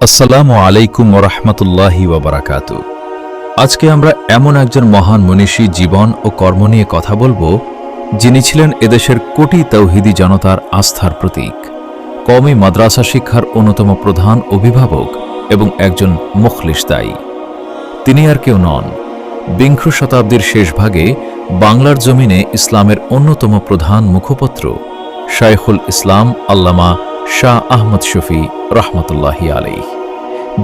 আসসালামু আলাইকুম ওরহমতুল্লাহি ওয়াবারাকাতু। আজকে আমরা এমন একজন মহান মনীষী জীবন ও কর্ম নিয়ে কথা বলবো, যিনি ছিলেন এদেশের কোটি তাওহীদি জনতার আস্থার প্রতীক, কওমি মাদ্রাসা শিক্ষার অন্যতম প্রধান অভিভাবক এবং একজন মুখলিস দায়ী। তিনি আর কেউ নন, বিংশ শতাব্দীর শেষ ভাগে বাংলার জমিনে ইসলামের অন্যতম প্রধান মুখপত্র শায়খুল ইসলাম আল্লামা শাহ আহমদ শফী রহমতুল্লাহি আলাইহ,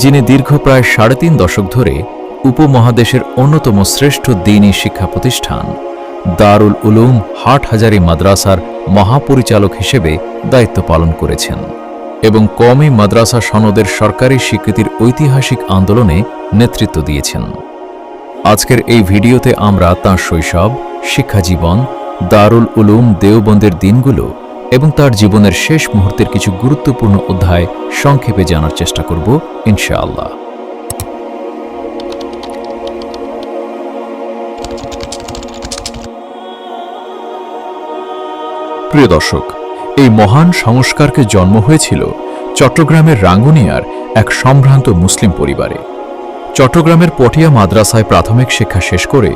যিনি দীর্ঘ প্রায় ৩.৫ দশক ধরে উপমহাদেশের অন্যতম শ্রেষ্ঠ দ্বীনী শিক্ষা প্রতিষ্ঠান দারুল উলুম হাটহাজারী মাদ্রাসার মহাপরিচালক হিসেবে দায়িত্ব পালন করেছেন এবং কওমি মাদ্রাসা সনদের সরকারি স্বীকৃতির ঐতিহাসিক আন্দোলনে নেতৃত্ব দিয়েছেন। আজকের এই ভিডিওতে আমরা তাঁর শৈশব, শিক্ষাজীবন, দারুল উলুম দেওবন্দের দিনগুলো এবং তার জীবনের শেষ মুহূর্তের কিছু গুরুত্বপূর্ণ অধ্যায় সংক্ষেপে জানার চেষ্টা করব ইনশাআল্লাহ। প্রিয় দর্শক, এই মহান সংস্কারকে জন্ম হয়েছিল চট্টগ্রামের রাঙ্গুনিয়ার এক সম্ভ্রান্ত মুসলিম পরিবারে। চট্টগ্রামের পটিয়া মাদ্রাসায় প্রাথমিক শিক্ষা শেষ করে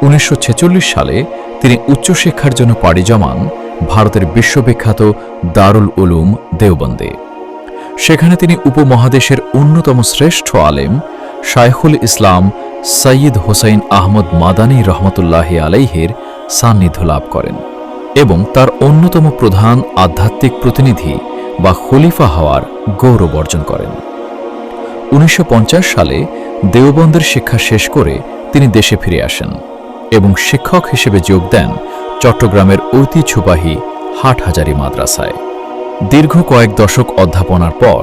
১৯৪৬ সালে তিনি উচ্চশিক্ষার জন্য পাড়ি জমান ভারতের বিশ্ববিখ্যাত দারুল উলুম দেওবন্দে। সেখানে তিনি উপমহাদেশের অন্যতম শ্রেষ্ঠ আলেম শায়খুল ইসলাম সৈয়দ হোসাইন আহমদ মাদানী রহমতুল্লাহি আলাইহের সান্নিধ্য লাভ করেন এবং তার অন্যতম প্রধান আধ্যাত্মিক প্রতিনিধি বা খলিফা হওয়ার গৌরব অর্জন করেন। ১৯৫০ সালে দেওবন্দের শিক্ষা শেষ করে তিনি দেশে ফিরে আসেন এবং শিক্ষক হিসেবে যোগ দেন চট্টগ্রামের ঐতিহ্যবাহী হাটহাজারী মাদ্রাসায়। দীর্ঘ কয়েক দশক অধ্যাপনার পর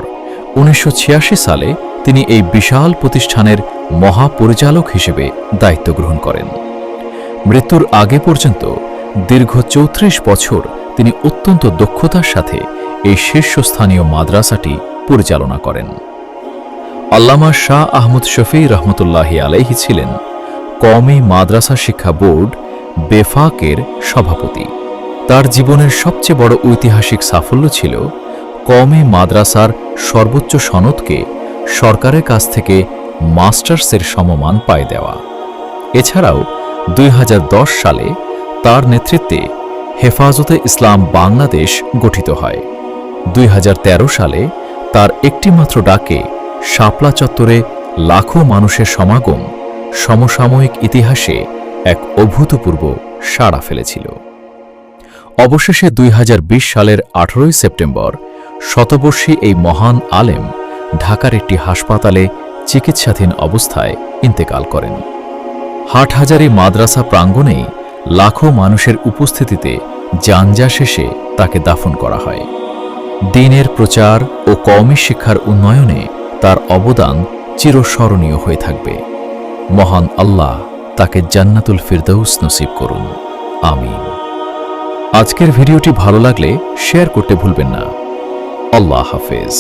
১৯৮৬ সালে তিনি এই বিশাল প্রতিষ্ঠানের মহাপরিচালক হিসেবে দায়িত্ব গ্রহণ করেন। মৃত্যুর আগে পর্যন্ত দীর্ঘ ৩৪ বছর তিনি অত্যন্ত দক্ষতার সাথে এই শীর্ষস্থানীয় মাদ্রাসাটি পরিচালনা করেন। আল্লামা শাহ আহমদ শফী রহমতুল্লাহি আলাইহি ছিলেন কওমি মাদ্রাসা শিক্ষা বোর্ড বেফাকের সভাপতি। তার জীবনের সবচেয়ে বড় ঐতিহাসিক সাফল্য ছিল কওমি মাদ্রাসার সর্বোচ্চ সনদকে সরকারের কাছ থেকে মাস্টার্সের সমমান পায় দেওয়া। এছাড়াও ২০১০ সালে তার নেতৃত্বে হেফাজতে ইসলাম বাংলাদেশ গঠিত হয়। ২০১৩ সালে তার একটিমাত্র ডাকে শাপলা চত্বরে লাখো মানুষের সমাগম সমসাময়িক ইতিহাসে এক অভূতপূর্ব সাড়া ফেলেছিল। অবশেষে ২০২০ সালের ১৮ সেপ্টেম্বর শতবর্ষী এই মহান আলেম ঢাকার একটি হাসপাতালে চিকিৎসাধীন অবস্থায় ইন্তেকাল করেন। হাটহাজারী মাদ্রাসা প্রাঙ্গণেই লাখো মানুষের উপস্থিতিতে জানজা শেষে তাকে দাফন করা হয়। দ্বীনের প্রচার ও কওমি শিক্ষার উন্নয়নে তার অবদান চিরস্মরণীয় হয়ে থাকবে। মহান আল্লাহ তাকে জান্নাতুল ফিরদৌস নসিব করুন, আমিন। আজকের ভিডিওটি ভালো লাগলে শেয়ার করতে ভুলবেন না। আল্লাহ হাফেজ।